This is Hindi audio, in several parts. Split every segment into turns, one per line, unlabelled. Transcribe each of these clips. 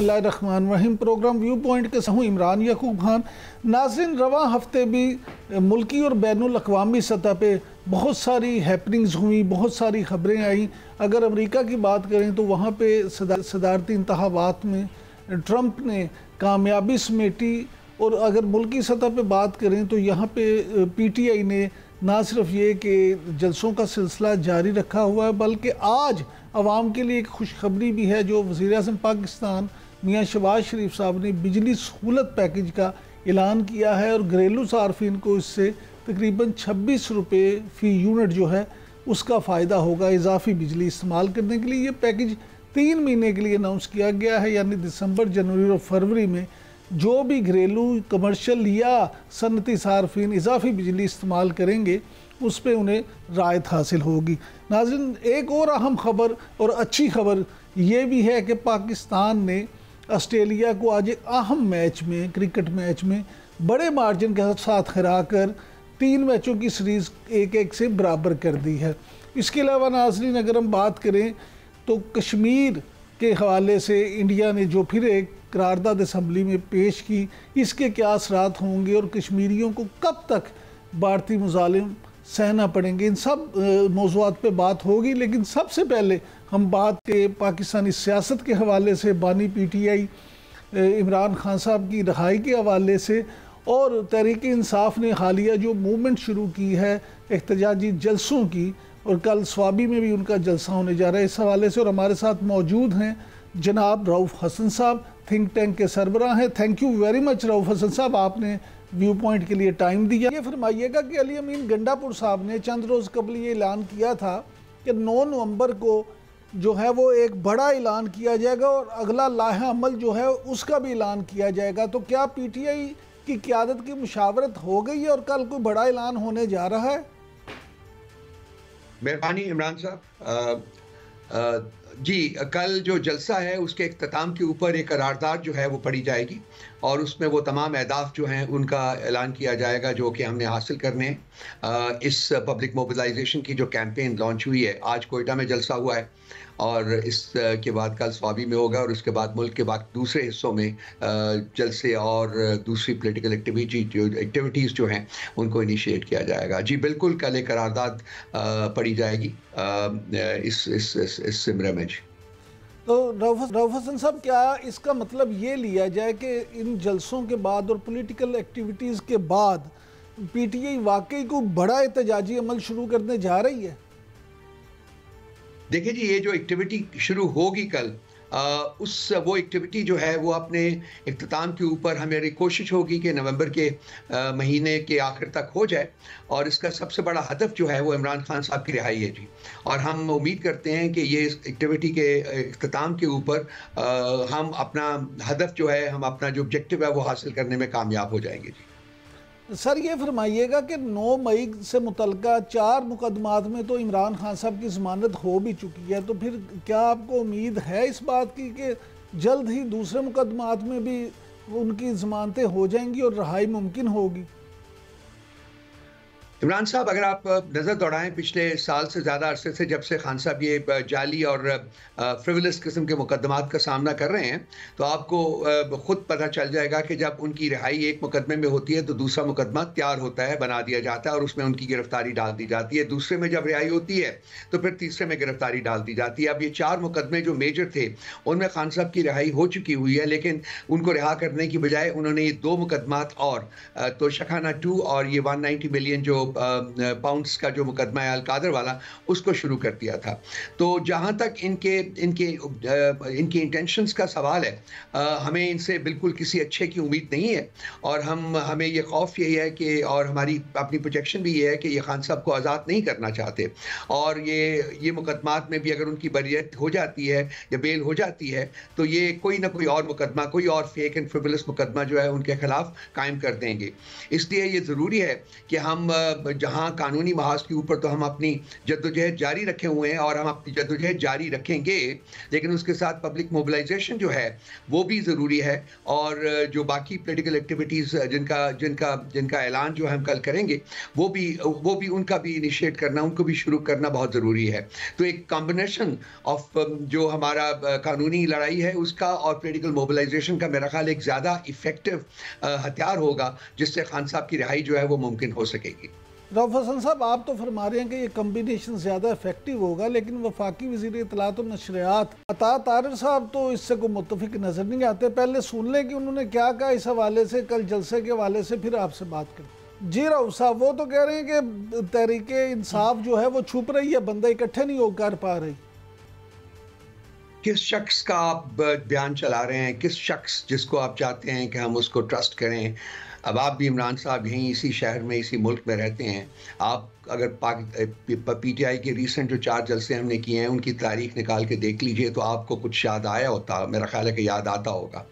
बिस्मिल्लाहिर्रहमानिर्रहीम। प्रोग्राम व्यू पॉइंट के सहूँ इमरान याकूब खान। नाज़रीन, रवां हफ्ते भी मुल्की और बैनुल अक़वामी सतह पे बहुत सारी हैपनिंग्स हुई, बहुत सारी ख़बरें आई। अगर अमेरिका की बात करें तो वहाँ पे सदारती इंतखाबात में ट्रंप ने कामयाबी समेटी, और अगर मुल्की सतह पे बात करें तो यहाँ पे PTI ने ना सिर्फ ये कि जलसों का सिलसिला जारी रखा हुआ है, बल्कि आज आवाम के लिए एक खुशखबरी भी है। जो वज़ीर-ए-आज़म पाकिस्तान मियाँ शहबाज शरीफ साहब ने बिजली सहूलत पैकेज का ऐलान किया है और घरेलू सार्फिन को इससे तकरीबन 26 रुपये फ़ी यूनिट जो है उसका फ़ायदा होगा इजाफी बिजली इस्तेमाल करने के लिए। ये पैकेज 3 महीने के लिए अनाउंस किया गया है, यानी दिसंबर, जनवरी और फरवरी में जो भी घरेलू, कमर्शियल या सनती सार्फिन इजाफी बिजली इस्तेमाल करेंगे उस पर उन्हें राहत हासिल होगी। नाज़रीन, एक और अहम खबर और अच्छी खबर ये भी है कि पाकिस्तान ने ऑस्ट्रेलिया को आज एक अहम मैच में, क्रिकेट मैच में बड़े मार्जिन के साथ हरा कर 3 मैचों की सीरीज़ 1-1 से बराबर कर दी है। इसके अलावा नाज़रीन, अगर हम बात करें तो कश्मीर के हवाले से इंडिया ने जो फिर एक करारदाद असम्बली में पेश की, इसके क्या असरात होंगे और कश्मीरियों को कब तक भारतीय मुजालिम सहना पड़ेंगे, इन सब मौज़ूआत पे बात होगी। लेकिन सबसे पहले हम बात के पाकिस्तानी सियासत के हवाले से, बानी PTI इमरान खान साहब की रहाई के हवाले से, और तहरीक इंसाफ ने हालिया जो मूवमेंट शुरू की है एहतजाजी जलसों की, और कल स्वाबी में भी उनका जलसा होने जा रहा है, इस हवाले से। और हमारे साथ मौजूद हैं जनाब रऊफ़ हसन साहब, थिंक टैंक के सरबराह हैं। Thank you very much Rauf Hasan साहब, आपने व्यू पॉइंट के लिए टाइम दिया। ये फरमाइएगा कि अली अमीन गंडापुर साहब ने चंद रोज़ कबल ये ऐलान किया था कि 9 नवंबर को जो है वो एक बड़ा ऐलान किया जाएगा और अगला लाहा अमल जो है उसका भी ऐलान किया जाएगा। तो क्या PTI की क़यादत की मुशावरत हो गई है और कल कोई बड़ा ऐलान होने जा रहा है?
मेहरबानी इमरान साहब। जी, कल जो जलसा है उसके इख्तिताम के ऊपर एक करारदाद जो है वो पढ़ी जाएगी और उसमें वो तमाम अहदाफ जो हैं उनका ऐलान किया जाएगा जो कि हमने हासिल करने हैं। इस पब्लिक मोबिलाइजेशन की जो कैंपेन लॉन्च हुई है, आज कोयटा में जलसा हुआ है और इसके बाद कल स्वाबी में होगा और उसके बाद मुल्क के बाद दूसरे हिस्सों में जलसे और दूसरी पॉलिटिकल एक्टिविटीज़ जो हैं उनको इनिशिएट किया जाएगा। जी बिल्कुल, कल एक करारदाद पढ़ी जाएगी इस सिमरे में।
तो रऊफ़ हसन साहब, क्या इसका मतलब ये लिया जाए कि इन जलसों के बाद और पॉलिटिकल एक्टिविटीज़ के बाद PTI वाकई को बड़ा एहतजाजी अमल शुरू करने जा रही है?
देखिए जी, ये जो एक्टिविटी शुरू होगी कल, वो एक्टिविटी जो है वो अपने इख्तिताम के ऊपर हमारी कोशिश होगी कि नवंबर के महीने के आखिर तक हो जाए, और इसका सबसे बड़ा हदफ जो है वो इमरान खान साहब की रिहाई है जी। और हम उम्मीद करते हैं कि ये एक्टिविटी के इख्तिताम के ऊपर हम अपना हदफ जो है, हम अपना जो ऑब्जेक्टिव है वो हासिल करने में कामयाब हो जाएंगे जी।
सर, ये फरमाइएगा कि 9 मई से मुतल्लिका 4 मुकदमात में तो इमरान खान साहब की ज़मानत हो भी चुकी है, तो फिर क्या आपको उम्मीद है इस बात की कि जल्द ही दूसरे मुकदमात में भी उनकी ज़मानतें हो जाएंगी और रहाई मुमकिन होगी?
इमरान साहब, अगर आप नज़र दौड़ाएं पिछले साल से ज़्यादा अरसे से, जब से खान साहब ये जाली और फ्रिवलस किस्म के मुकदमात का सामना कर रहे हैं, तो आपको ख़ुद पता चल जाएगा कि जब उनकी रिहाई एक मुकदमे में होती है तो दूसरा मुकदमा तैयार होता है, बना दिया जाता है और उसमें उनकी गिरफ्तारी डाल दी जाती है। दूसरे में जब रिहाई होती है तो फिर तीसरे में गिरफ्तारी डाल दी जाती है। अब ये 4 मुकदमे जो मेजर थे उनमें खान साहब की रिहाई हो चुकी हुई है, लेकिन उनको रिहा करने की बजाय उन्होंने ये 2 मुकदमात और तो शखाना 2 और ये 190 मिलियन जो पाउंड्स का जो मुकदमा है अलकादर वाला, उसको शुरू कर दिया था। तो जहाँ तक इनके इंटेंशंस का सवाल है, हमें इनसे बिल्कुल किसी अच्छे की उम्मीद नहीं है और हमें ये खौफ यही है कि, और हमारी अपनी प्रोजेक्शन भी ये है कि ये खान साहब को आज़ाद नहीं करना चाहते, और ये मुकदमात में भी अगर उनकी बरियत हो जाती है या बेल हो जाती है तो ये कोई ना कोई और मुकदमा, कोई और फेक एंड फ्रिवलस मुकदमा जो है उनके खिलाफ कायम कर देंगे। इसलिए ये ज़रूरी है कि हम जहां कानूनी महाज के ऊपर तो हम अपनी जद्दोजहद जारी रखे हुए हैं और हम अपनी जद्दोजहद जारी रखेंगे, लेकिन उसके साथ पब्लिक मोबिलाइजेशन जो है वो भी ज़रूरी है। और जो बाकी पॉलिटिकल एक्टिविटीज़ जिनका जिनका जिनका ऐलान जो हम कल करेंगे वो भी उनका भी इनिशिएट करना, उनको भी शुरू करना बहुत ज़रूरी है। तो एक कॉम्बिनेशन ऑफ जो हमारा कानूनी लड़ाई है उसका और पॉलिटिकल मोबिलाइजेशन का मेरा ख्याल एक ज़्यादा इफ़ेक्टिव हथियार होगा, जिससे खान साहब की रिहाई जो है वो मुमकिन हो सकेगी।
रऊफ हसन साहब, आप तो फरमा रहे हैं कि ये कम्बिनेशन ज़्यादा इफेक्टिव होगा, लेकिन वफाकी वज़ीर इत्तलात और नशरियात अता तारिर साहब तो इससे को मुत्तफिक नज़र नहीं आते। पहले सुन लें कि उन्होंने क्या कहा इस हवाले से, कल जलसे के हवाले से, फिर आपसे बात करें। जी रऊफ साहब, वो तो कह रहे हैं कि तहरीके इंसाफ जो है वो छुप रही है, बंदा इकट्ठे नहीं होकर पा रही।
किस शख्स का आप बयान चला रहे हैं, किस शख्स जिसको आप चाहते हैं कि हम उसको ट्रस्ट करें? अब आप भी इमरान साहब यहीं इसी शहर में, इसी मुल्क में रहते हैं। आप अगर पीटीआई के रीसेंट जो 4 जलसे हमने किए हैं उनकी तारीख निकाल के देख लीजिए तो आपको कुछ याद आया होता, मेरा ख्याल है कि याद आता होगा।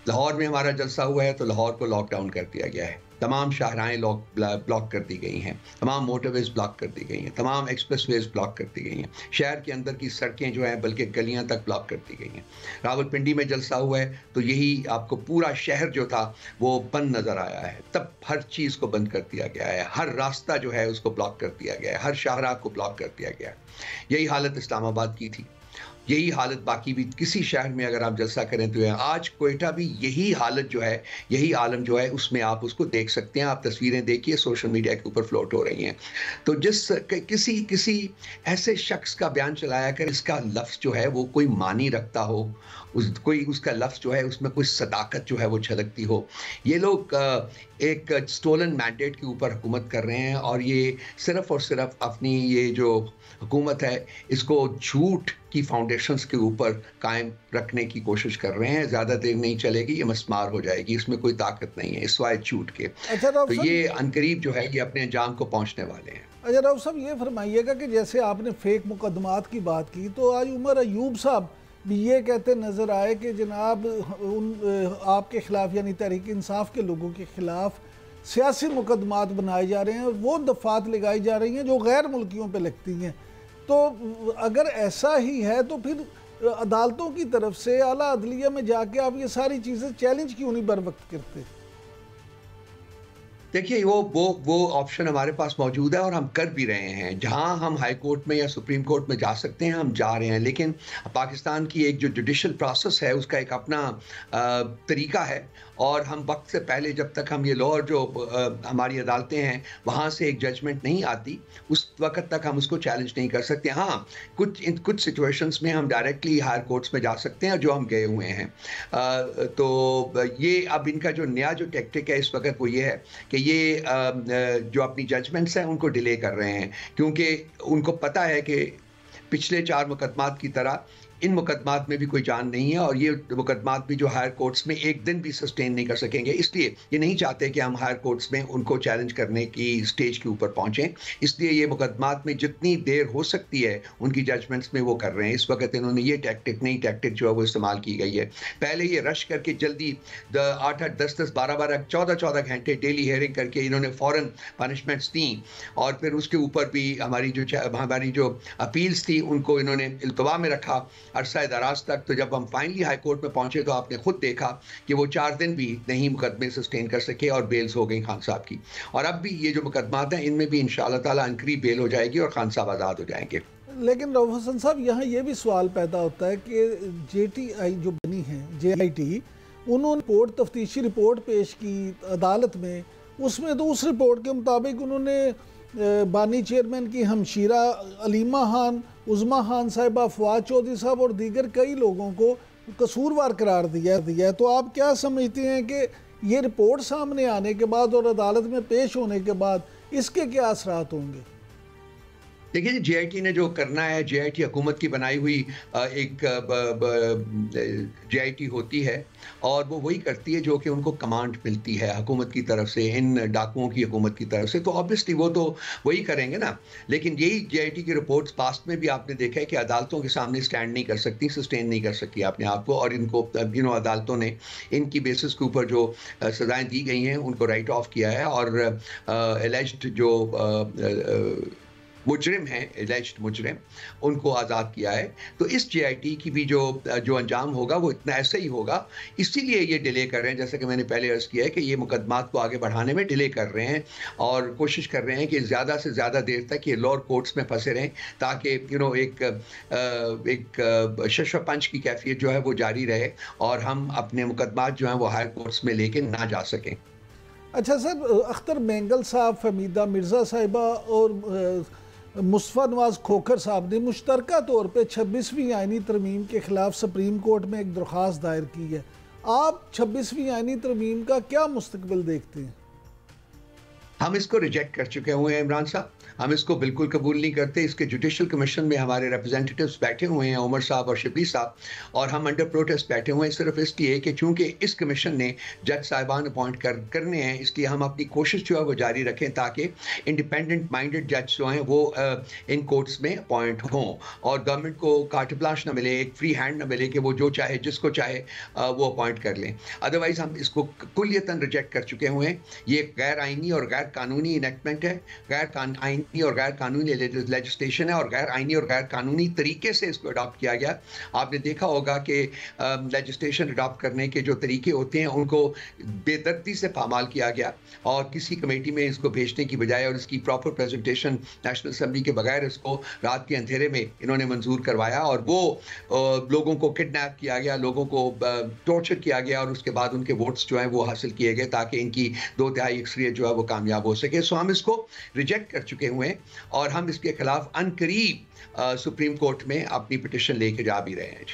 लाहौर में हमारा जलसा हुआ है तो लाहौर को लॉकडाउन कर दिया गया है, तमाम शाहराहें ब्लॉक कर दी गई हैं, तमाम मोटरवेज ब्लॉक कर दी गई हैं, तमाम एक्सप्रेसवेज ब्लॉक कर दी गई हैं, शहर के अंदर की सड़कें जो हैं बल्कि गलियां तक ब्लॉक कर दी गई हैं। रावलपिंडी में जलसा हुआ है तो यही आपको पूरा शहर जो था वो बंद नज़र आया है, तब हर चीज़ को बंद कर दिया गया है, हर रास्ता जो है उसको ब्लॉक कर दिया गया है, हर शाहराह को ब्लॉक कर दिया गया है। यही हालत इस्लामाबाद की थी, यही हालत बाकी भी किसी शहर में अगर आप जलसा करें तो है। आज कोयटा भी यही हालत जो है, यही आलम जो है उसमें आप उसको देख सकते हैं। आप तस्वीरें देखिए, सोशल मीडिया के ऊपर फ्लोट हो रही हैं। तो किसी ऐसे शख्स का बयान चलाया कर इसका लफ्ज़ जो है वो कोई मानी रखता हो, कोई उसका लफ्ज़ जो है उसमें कोई सदाकत जो है वो झलकती हो। ये लोग एक स्टोलन मैंडेट के ऊपर हुकूमत कर रहे हैं और ये सिर्फ़ और सिर्फ अपनी ये जो हुकूमत है इसको झूठ की फाउंडेशंस के ऊपर कायम रखने की कोशिश कर रहे हैं। ज़्यादा देर नहीं चलेगी, ये मस्मार हो जाएगी, इसमें कोई ताकत नहीं है सिवाय झूठ के।
अच्छा,
तो ये अनकरीब जो है ये अपने अंजाम को पहुंचने वाले हैं।
अच्छा रऊफ साहब, ये फरमाइएगा कि जैसे आपने फेक मुकदमात की बात की तो आज उमर अयूब साहब भी ये कहते नज़र आए कि जनाब आपके ख़िलाफ़ यानी तहरीक इंसाफ के लोगों के ख़िलाफ़ सियासी मुकदमात बनाए जा रहे हैं और वो दफ़ात लगाई जा रही हैं जो गैर मुल्कियों पे लगती हैं। तो अगर ऐसा ही है तो फिर अदालतों की तरफ से आला अदलिया में जाके आप ये सारी चीज़ें चैलेंज क्यों नहीं बर वक्त करते?
देखिए वो ऑप्शन हमारे पास मौजूद है और हम कर भी रहे हैं। जहां हम हाई कोर्ट में या सुप्रीम कोर्ट में जा सकते हैं हम जा रहे हैं, लेकिन पाकिस्तान की एक जो जुडिशल प्रोसेस है उसका एक अपना तरीका है और हम वक्त से पहले जब तक हम ये लॉ जो हमारी अदालतें हैं वहाँ से एक जजमेंट नहीं आती उस वक्त तक हम उसको चैलेंज नहीं कर सकते। हाँ, कुछ सिचुएशंस में हम डायरेक्टली हायर कोर्ट्स में जा सकते हैं जो हम गए हुए हैं। तो ये अब इनका जो नया जो टैक्टिक है इस वक्त वो ये है कि ये जो अपनी जजमेंट्स हैं उनको डिले कर रहे हैं, क्योंकि उनको पता है कि पिछले 4 मुकदमात की तरह इन मुकदमात में भी कोई जान नहीं है और ये मुकदमात भी जो हायर कोर्ट्स में एक दिन भी सस्टेन नहीं कर सकेंगे। इसलिए ये नहीं चाहते कि हम हायर कोर्ट्स में उनको चैलेंज करने की स्टेज के ऊपर पहुंचें, इसलिए ये मुकदमात में जितनी देर हो सकती है उनकी जजमेंट्स में वो कर रहे हैं। इस वक्त इन्होंने ये नई टैक्टिक जो है वो इस्तेमाल की गई है। पहले ये रश करके जल्दी 8-8, 10-10, 12-12, 14-14 घंटे डेली हेयरिंग करके इन्होंने फ़ौरन पनिशमेंट्स दी और फिर उसके ऊपर भी हमारी जो अपील्स थी उनको इन्होंने इल्तवा में रखा अरसा दराज तक। तो जब हम फाइनली हाई कोर्ट में पहुंचे तो आपने खुद देखा कि वो 4 दिन भी नहीं मुकदमे सस्टेन कर सके और बेल्स हो गई खान साहब की। और अब भी ये जो मुकदमात हैं इनमें भी इंशाअल्लाह ताला अनकरीब बेल हो जाएगी और खान साहब आज़ाद हो जाएंगे।
लेकिन रऊफ हसन साहब, यहाँ ये भी सवाल पैदा होता है कि JTI जो बनी है JIT, उन्होंने तफ्तीशी रिपोर्ट पेश की अदालत में, उसमें तो उस रिपोर्ट के मुताबिक उन्होंने बानी चेयरमैन की हमशीरा अलीमा खान, उज़मा खान साहिबा, फवाद चौधरी साहब और दीगर कई लोगों को कसूरवार करार दिया है। तो आप क्या समझते हैं कि ये रिपोर्ट सामने आने के बाद और अदालत में पेश होने के बाद इसके क्या असरात होंगे?
देखिए जी, जेआईटी ने जो करना है, जेआईटी हुकूमत की बनाई हुई एक जेआईटी होती है और वो वही करती है जो कि उनको कमांड मिलती है हुकूमत की तरफ से, इन डाकुओं की हुकूमत की तरफ से, तो ऑब्वियसली वो तो वही करेंगे ना। लेकिन यही जेआईटी की रिपोर्ट्स पास्ट में भी आपने देखा है कि अदालतों के सामने स्टैंड नहीं कर सकती, सस्टेन नहीं कर सकी अपने आप को, और इनको अदालतों ने इनकी बेसिस के ऊपर जो सजाएं दी गई हैं उनको राइट ऑफ किया है, और एलिज्ड जो मुजरिम हैं, एलिज्ड मुजरिम, उनको आज़ाद किया है। तो इस जेआईटी की भी जो जो अंजाम होगा वो इतना ऐसे ही होगा। इसीलिए ये डिले कर रहे हैं, जैसा कि मैंने पहले अर्ज़ किया है कि ये मुकदमात को आगे बढ़ाने में डिले कर रहे हैं और कोशिश कर रहे हैं कि ज़्यादा से ज़्यादा देर तक ये लोअर कोर्ट्स में फंसे रहें, ताकि एक शशपंच की कैफियत जो है वो जारी रहे और हम अपने मुकदमात जो हैं वो हायर कोर्ट्स में लेके ना जा सकें।
अच्छा सर, अख्तर मेंगल साहब, फमीदा मिर्ज़ा साहिबा और मुस्तफ़ा नवाज खोखर साहब ने मुश्तरका तौर पे 26वीं आइनी तरमीम के ख़िलाफ़ सुप्रीम कोर्ट में एक दरख्वास्त दायर की है। आप 26वीं आइनी तरमीम का क्या मुस्तकबिल देखते हैं?
हम इसको रिजेक्ट कर चुके हुए हैं इमरान साहब, हम इसको बिल्कुल कबूल नहीं करते। इसके जुडिशल कमीशन में हमारे रिप्रेजेंटेटिव्स बैठे हुए हैं, उमर साहब और शबीर साहब, और हम अंडर प्रोटेस्ट बैठे हुए हैं सिर्फ इसलिए कि चूंकि इस कमीशन ने जज साहिबान अपॉइंट करने हैं, इसलिए हम अपनी कोशिश जो है वो जारी रखें ताकि इंडिपेंडेंट माइंडेड जज जो हैं वो इन कोर्ट्स में अपॉइंट हों और गवर्नमेंट को कार्ट ब्लांश ना मिले, एक फ्री हैंड ना मिले कि वो जो चाहे जिसको चाहे वो अपॉइंट कर लें। अदरवाइज़ हम इसको कुल्लियतन रिजेक्ट कर चुके हुए हैं। ये गैर आइनी और गैर कानूनी इनेक्टमेंट है, गैर आइनी और गैर कानूनी लेजिस्लेशन है और गैर आइनी और गैर कानूनी तरीके से इसको अडॉप्ट किया गया। आपने देखा होगा कि लेजिस्लेशन अडॉप्ट करने के जो तरीके होते हैं उनको बेदर्दी से पामाल किया गया और किसी कमेटी में इसको भेजने की बजाय और इसकी प्रॉपर प्रेजेंटेशन नेशनल असेंबली के बगैर इसको रात के अंधेरे में इन्होंने मंजूर करवाया और वो लोगों को किडनैप किया गया, लोगों को टॉर्चर किया गया और उसके बाद उनके वोट्स जो हैं वो हासिल किए गए ताकि इनकी 2/3 अक्सरियत जो है वो कामयाब हो सके। सो हम इसको रिजेक्ट कर चुके हुए हैं और हम इसके खिलाफ अनकरीब सुप्रीम कोर्ट में अपनी पिटिशन लेके जा भी रहे हैं।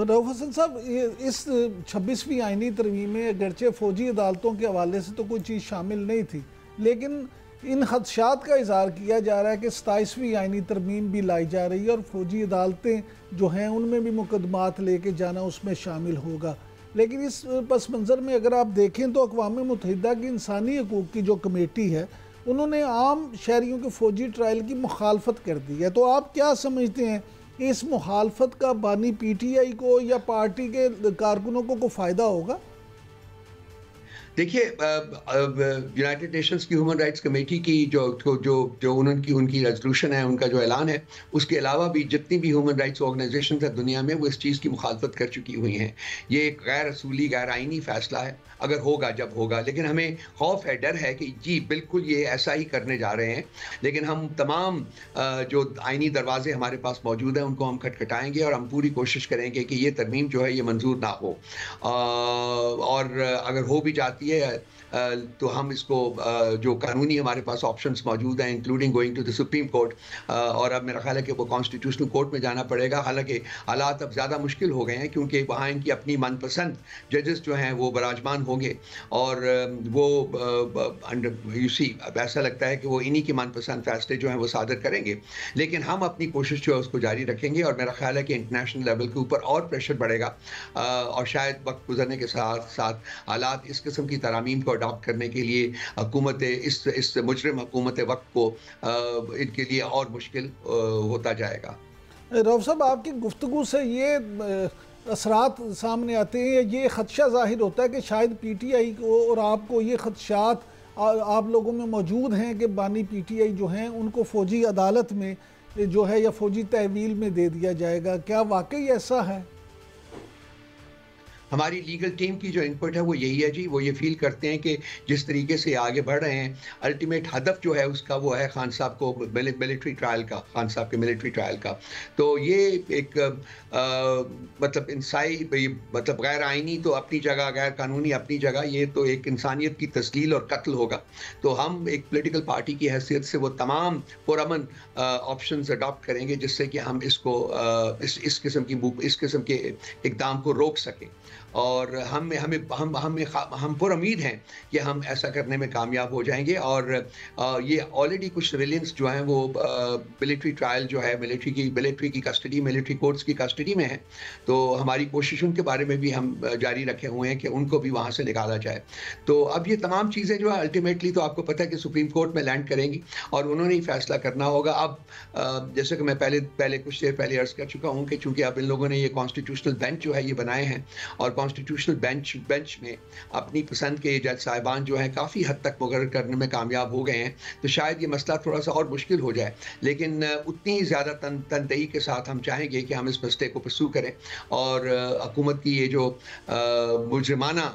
रऊफ हसन साहब, इस 26वीं आइनी तरमीम में अगरचे फ़ौजी अदालतों के हवाले से तो कोई चीज़ शामिल नहीं थी, लेकिन इन खदशात का इज़हार किया जा रहा है कि 27वीं आइनी तरमीम भी लाई जा रही है और फ़ौजी अदालतें जो हैं उनमें भी मुकदमात लेके जाना उसमें शामिल होगा। लेकिन इस पस मंज़र में अगर आप देखें तो अक़वाम मुत्तहिदा की इंसानी हकूक़ की जो कमेटी है उन्होंने आम शहरियों के फ़ौजी ट्रायल की मुखालफत कर दी है। तो आप क्या समझते हैं, इस मुखालफत का बानी PTI को या पार्टी के कारकुनों को फ़ायदा होगा?
देखिए, यूनाइटेड नेशंस की ह्यूमन राइट्स कमेटी की जो उनकी रेजोल्यूशन है, उनका जो ऐलान है, उसके अलावा भी जितनी भी ह्यूमन राइट्स ऑर्गेनाइजेशन है दुनिया में वो इस चीज़ की मुखालफत कर चुकी हुई हैं। ये एक गैर असूली गैर आइनी फ़ैसला है, अगर होगा जब होगा, लेकिन हमें खौफ है, डर है कि जी बिल्कुल ये ऐसा ही करने जा रहे हैं। लेकिन हम तमाम जो आइनी दरवाजे हमारे पास मौजूद हैं उनको हम खटखटाएंगे और हम पूरी कोशिश करेंगे कि ये तरमीम जो है ये मंजूर ना हो, और अगर हो भी जाती है तो हम इसको जो कानूनी हमारे पास ऑप्शंस मौजूद हैं including going to the supreme court, और अब मेरा ख्याल है कि वो कॉन्स्टिट्यूशनल कोर्ट में जाना पड़ेगा। हालांकि हालात अब ज़्यादा मुश्किल हो गए हैं क्योंकि वहाँ इनकी अपनी मनपसंद जजेस जो हैं वो बराजमान होंगे और वो अब ऐसा लगता है कि वो इन्हीं के मनपसंद फैसले जो हैं वो सादर करेंगे। लेकिन हम अपनी कोशिश जो है उसको जारी रखेंगे और मेरा ख्याल है कि इंटरनेशनल लेवल के ऊपर और प्रेशर बढ़ेगा और शायद वक्त गुजरने के साथ साथ हालात इस किस्म की तरामीम को अडॉप्ट करने के लिए हुकूमत इस मुजरिम हुकूमत वक्त को इनके लिए और मुश्किल होता जाएगा।
रऊफ साहब, आपकी गुफ्तगू से ये असरात सामने आते हैं, ये खदशा ज़ाहिर होता है कि शायद PTI को और आपको ये खदशात आप लोगों में मौजूद हैं कि बानी PTI जो हैं उनको फ़ौजी अदालत में जो है या फ़ौजी तहवील में दे दिया जाएगा। क्या वाकई ऐसा है?
हमारी लीगल टीम की जो इनपुट है वो यही है जी, वो ये फील करते हैं कि जिस तरीके से आगे बढ़ रहे हैं अल्टीमेट हदफ जो है उसका वो है खान साहब को मिलिट्री ट्रायल का, खान साहब के मिलिट्री ट्रायल का। तो ये एक मतलब मतलब गैर आइनी तो अपनी जगह, गैर कानूनी अपनी जगह, ये तो एक इंसानियत की तस्लील और कत्ल होगा। तो हम एक पॉलिटिकल पार्टी की हैसियत से वो तमाम पुरअमन ऑप्शंस अडॉप्ट करेंगे जिससे कि हम इसको इस किस्म के इकदाम को रोक सकें और हम पुरउम्मीद हैं कि हम ऐसा करने में कामयाब हो जाएँगे। और ये ऑलरेडी कुछ सिविलियंस जो हैं वो मिलिट्री ट्रायल जो है मिलिट्री की कस्टडी, मिलिट्री कोर्ट्स की कस्टडी में है। तो हमारी कोशिश उनके बारे में भी हम जारी रखे हुए हैं कि उनको भी वहाँ से निकाला जाए। तो अब ये तमाम चीज़ें जो है अल्टीमेटली तो आपको पता है कि सुप्रीम कोर्ट में लैंड करेंगी और उन्होंने ही फैसला करना होगा। अब जैसे कि मैं पहले कुछ देर पहले अर्ज़ कर चुका हूँ कि चूँकि अब इन लोगों ने ये कॉन्स्टिट्यूशनल बेंच जो है ये बनाए हैं और कॉन्स्टिट्यूशनल बेंच में अपनी पसंद के जज साहिबान जो हैं काफ़ी हद तक मुकर्रर करने में कामयाब हो गए हैं। तो शायद ये मसला थोड़ा-सा और मुश्किल हो जाए, लेकिन उतनी ही ज़्यादा तनदेही के साथ हम चाहेंगे कि हम इस मसले को परस्यू करें और हुकूमत की ये जो मुजरिमाना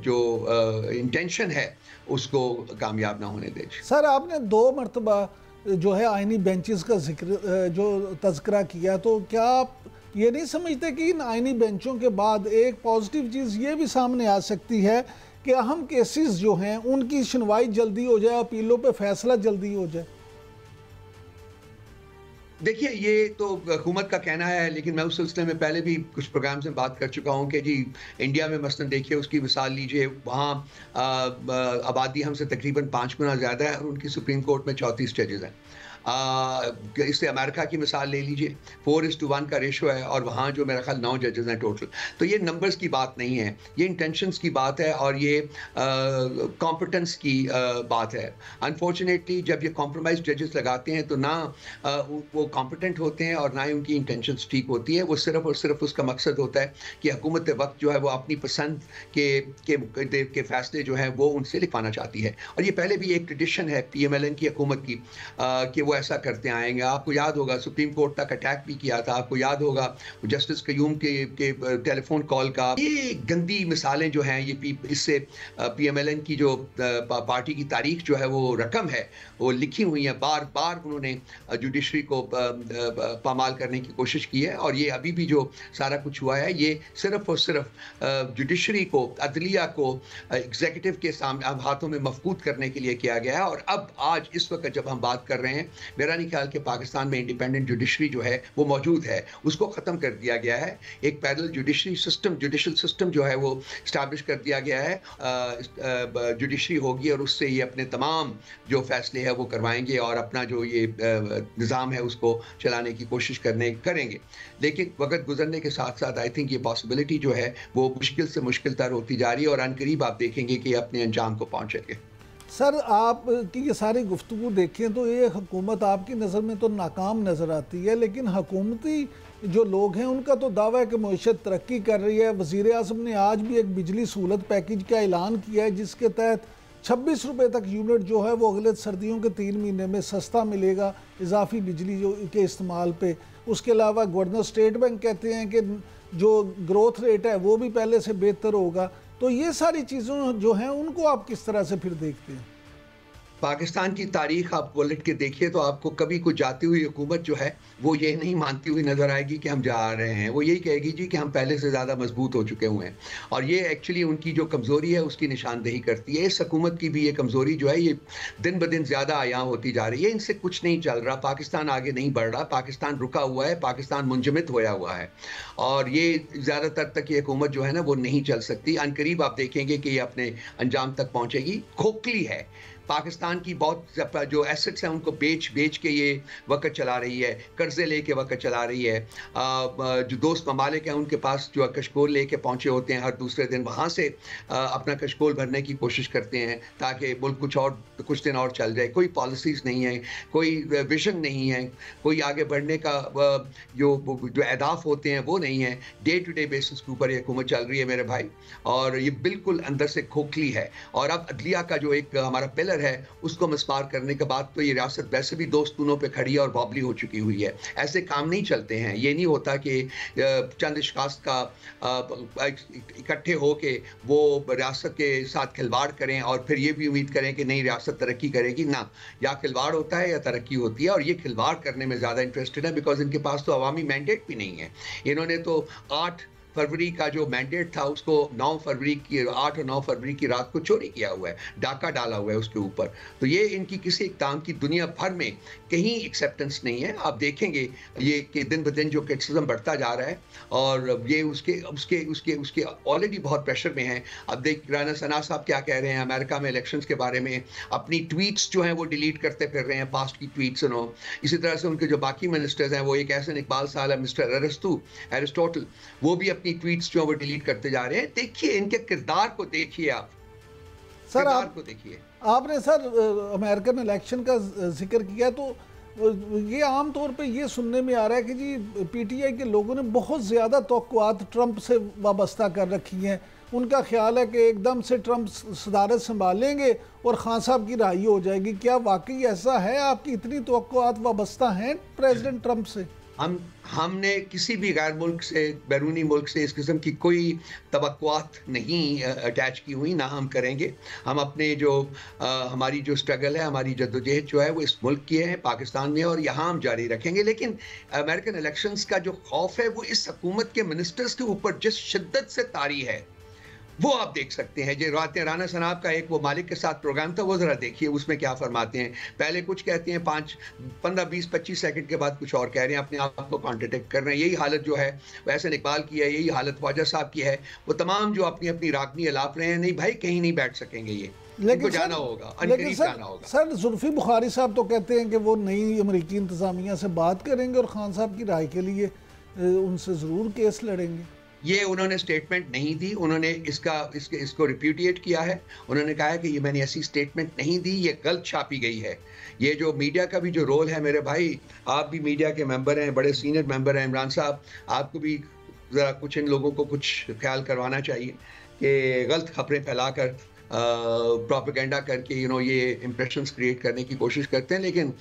जो इंटेंशन है उसको कामयाब ना होने दें।
सर, आपने 2 मरतबा जो है आइनी बेंचेस का जिक्र जो तज़किरा किया, तो क्या आप ये नहीं समझते कि इन आइनी बेंचों के बाद एक पॉजिटिव चीज़ ये भी सामने आ सकती है कि अहम केसेस जो हैं उनकी सुनवाई जल्दी हो जाए, अपीलों पे फैसला जल्दी हो जाए?
देखिए, ये तो हुकूमत का कहना है, लेकिन मैं उस सिलसिले में पहले भी कुछ प्रोग्राम्स में बात कर चुका हूँ कि जी इंडिया में मसलन देखिए उसकी मिसाल लीजिए, वहाँ आबादी हमसे तकरीबन 5 गुना ज़्यादा है और उनकी सुप्रीम कोर्ट में 34 जजेस हैं। इससे अमेरिका की मिसाल ले लीजिए, 4:1 का रेशो है और वहाँ जो मेरा ख्याल 9 जजेस हैं टोटल। तो ये नंबर्स की बात नहीं है, ये इंटेंशंस की बात है और ये कॉम्पिटेंस की बात है। अनफॉर्चुनेटली जब ये कॉम्प्रोमाइज जजेस लगाते हैं तो ना वो कॉम्पिटेंट होते हैं और ना ही उनकी इंटेंशंस ठीक होती है। वो सिर्फ और सिर्फ उसका मकसद होता है कि हुकूमत वक्त जो है वो अपनी पसंद के फैसले जो हैं वो उनसे लिखवाना चाहती है। और ये पहले भी एक ट्रेडिशन है PMLN की हुकूमत की कि वो ऐसा करते आएंगे। आपको याद होगा सुप्रीम कोर्ट तक अटैक भी किया था, आपको याद होगा जस्टिस कयूम के टेलीफोन कॉल का। ये गंदी मिसालें जो हैं ये इससे PMLN की जो पार्टी की तारीख जो है वो रकम है वो लिखी हुई है। बार बार उन्होंने जुडिशरी को पामाल करने की कोशिश की है और ये अभी भी जो सारा कुछ हुआ है ये सिर्फ और सिर्फ जुडिशरी को, अदलिया को एग्जीक्यूटिव के सामने हाथों में मफकूद करने के लिए किया गया है। और अब आज इस वक्त जब हम बात कर रहे हैं, मेरा नहीं ख्याल कि पाकिस्तान में इंडिपेंडेंट जुडिशरी जो है वो मौजूद है, उसको ख़त्म कर दिया गया है। एक पैरेलल जुडिशल सिस्टम जो है वो इस्टेब्लिश कर दिया गया है। जुडिशरी होगी और उससे ये अपने तमाम जो फैसले हैं वो करवाएंगे और अपना जो ये निज़ाम है उसको चलाने की कोशिश करेंगे। लेकिन वक्त गुजरने के साथ साथ आई थिंक ये पॉसिबिलिटी जो है वो मुश्किल से मुश्किल तर होती जा रही है और अनकरीब आप देखेंगे कि अपने अंजाम को पहुँचेंगे।
सर, आप की ये सारी गुफ्तगू देखें तो ये हुकूमत आपकी नज़र में तो नाकाम नज़र आती है, लेकिन हुकूमती जो लोग हैं उनका तो दावा है कि मईशत तरक्की कर रही है। वज़ीर आज़म ने आज भी एक बिजली सहूलत पैकेज का ऐलान किया है जिसके तहत 26 रुपये तक यूनिट जो है वो अगले सर्दियों के 3 महीने में सस्ता मिलेगा इजाफी बिजली जो के इस्तेमाल पे। उसके अलावा गवर्नर स्टेट बैंक कहते हैं कि जो ग्रोथ रेट है वो भी पहले से बेहतर होगा। तो ये सारी चीज़ों जो हैं उनको आप किस तरह से फिर देखते हैं?
पाकिस्तान की तारीख आप पलट के देखिए तो आपको कभी कोई जाती हुई हुकूमत जो है वो ये नहीं मानती हुई नज़र आएगी कि हम जा रहे हैं। वो यही कहेगी जी कि हम पहले से ज़्यादा मजबूत हो चुके हुए हैं और ये एक्चुअली उनकी जो कमज़ोरी है उसकी निशानदेही करती है। इस हुकूमत की भी ये कमज़ोरी जो है ये दिन ब दिन ज़्यादा आया होती जा रही है। इनसे कुछ नहीं चल रहा, पाकिस्तान आगे नहीं बढ़ रहा, पाकिस्तान रुका हुआ है, पाकिस्तान मुंजमद होया हुआ है और ये ज़्यादातर तक ये हुकूमत जो है ना वो नहीं चल सकती। अनकरीब आप देखेंगे कि ये अपने अंजाम तक पहुँचेगी। खोखली है पाकिस्तान की, बहुत जो एसेट्स हैं उनको बेच के ये वक्त चला रही है, कर्जे लेके वक्त चला रही है। जो दोस्त ममालिक हैं उनके पास जो कशकोल लेके पहुंचे होते हैं हर दूसरे दिन, वहाँ से अपना कशकोल भरने की कोशिश करते हैं ताकि मुल्क कुछ दिन और चल जाए। कोई पॉलिसीज़ नहीं है, कोई विजन नहीं है, कोई आगे बढ़ने का जो अहदाफ होते हैं वो नहीं है। डे टू डे बेसिस के ऊपर ये हुकूमत चल रही है मेरे भाई और ये बिल्कुल अंदर से खोखली है। और अब अदलिया का जो एक हमारा पिलर है उसको मिसमार करने के बाद तो ये रियासत वैसे भी दो स्तूनों पे खड़ी है और बॉबली हो चुकी हुई है। ऐसे काम नहीं चलते हैं। ये नहीं होता कि चंद इश्खास का इकट्ठे होके वो रियासत के साथ खिलवाड़ करें और फिर ये भी उम्मीद करें कि नहीं रियासत तरक्की करेगी। ना, या खिलवाड़ होता है या तरक्की होती है और ये खिलवाड़ करने में ज़्यादा इंटरेस्टेड है बिकॉज इनके पास तो अवामी मैंडेट भी नहीं है। इन्होंने तो 8 फरवरी का जो मैंडेट था उसको 8 और 9 फरवरी की रात को चोरी किया हुआ है, डाका डाला हुआ है उसके ऊपर। तो ये इनकी किसी इक़दाम की दुनिया भर में कहीं एक्सेप्टेंस नहीं है। आप देखेंगे ये कि दिन ब दिन जो क्रिटिसिज्म बढ़ता जा रहा है और ये उसके ऑलरेडी बहुत प्रेशर में हैं। अब देख राना सना साहब क्या कह रहे हैं अमेरिका में इलेक्शंस के बारे में, अपनी ट्वीट्स जो हैं वो डिलीट करते फिर रहे हैं, पास्ट की ट्वीट्स। इसी तरह से उनके जो बाकी मिनिस्टर्स हैं, वो एक ऐसे इकबाल साहब, मिस्टर एरिस्टोटल, वो भी अपनी ट्वीट्स जो है वो डिलीट करते जा रहे हैं। देखिए इनके किरदार को देखिए, आप
सर
किरदार को देखिए।
आपने सर अमेरिकन इलेक्शन का जिक्र किया, तो ये आम तौर पे ये सुनने में आ रहा है कि जी पीटीआई के लोगों ने बहुत ज़्यादा तवक्कुआत ट्रंप से वाबस्ता कर रखी हैं। उनका ख्याल है कि एकदम से ट्रंप सदारत संभालेंगे और खान साहब की राही हो जाएगी। क्या वाकई ऐसा है? आपकी इतनी तवक्कुआत वाबस्ता हैं प्रेसिडेंट ट्रंप से?
हमने किसी भी गैर मुल्क से, बैरूनी मुल्क से इस किस्म की कोई तवक्कुआत नहीं अटैच की हुई, ना हम करेंगे। हम अपने जो हमारी जो स्ट्रगल है, हमारी जद्दोजहद जो है वो इस मुल्क की है, पाकिस्तान में, और यहाँ हम जारी रखेंगे। लेकिन अमेरिकन इलेक्शंस का जो खौफ है वो इस हुकूमत के मिनिस्टर्स के ऊपर जिस शिद्दत से तारी है वो आप देख सकते हैं। जो राना सनाब का एक वो मालिक के साथ प्रोग्राम था, वो ज़रा देखिए उसमें क्या फरमाते हैं। पहले कुछ कहते हैं, 5, 15, 20, 25 सेकंड के बाद कुछ और कह रहे हैं, अपने आप को कॉन्ट्रडिक्ट कर रहे हैं। यही हालत जो है वैसे इकबाल की है, यही हालत ख्वाजा साहब की है। वो तमाम जो अपनी अपनी रागनी अलाप रहे हैं, नहीं भाई कहीं नहीं बैठ सकेंगे, ये लेकिन जाना होगा,
लेकिन सर जुल्फी बुखारी साहब तो कहते हैं कि वो नई अमेरिकी इंतजामिया से बात करेंगे और खान साहब की राय के लिए उनसे ज़रूर केस लड़ेंगे।
ये उन्होंने स्टेटमेंट नहीं दी, उन्होंने इसको रिप्यूडिएट किया है। उन्होंने कहा है कि ये मैंने ऐसी स्टेटमेंट नहीं दी, ये गलत छापी गई है। ये जो मीडिया का भी जो रोल है, मेरे भाई आप भी मीडिया के मेंबर हैं, बड़े सीनियर मेंबर हैं, इमरान साहब आपको भी ज़रा कुछ इन लोगों को कुछ ख्याल करवाना चाहिए कि गलत खबरें फैलाकर प्रोपेगेंडा करके ये इंप्रेशंस क्रिएट करने की कोशिश करते हैं, लेकिन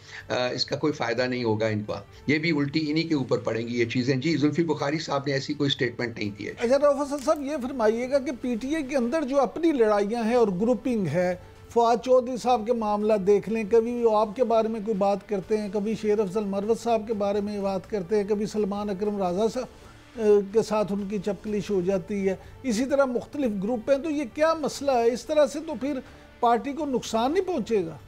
इसका कोई फ़ायदा नहीं होगा इनका। ये भी उल्टी इन्हीं के ऊपर पड़ेंगी ये चीज़ें। जी, जुल्फी बुखारी साहब ने ऐसी कोई स्टेटमेंट नहीं दी है।
अच्छा रऊफ हसन साहब, ये फरमाइएगा कि पीटीआई के अंदर जो अपनी लड़ाइयाँ हैं और ग्रुपिंग है, फवाद चौधरी साहब के मामला देख लें, कभी वो आपके बारे में कोई बात करते हैं, कभी शेर अफजल मरवत साहब के बारे में बात करते हैं, कभी सलमान अकरम राजा साहब के साथ उनकी चपकलिश हो जाती है। इसी तरह मुख्तलिफ ग्रुप हैं, तो ये क्या मसला है? इस तरह से तो फिर पार्टी को नुकसान नहीं पहुंचेगा?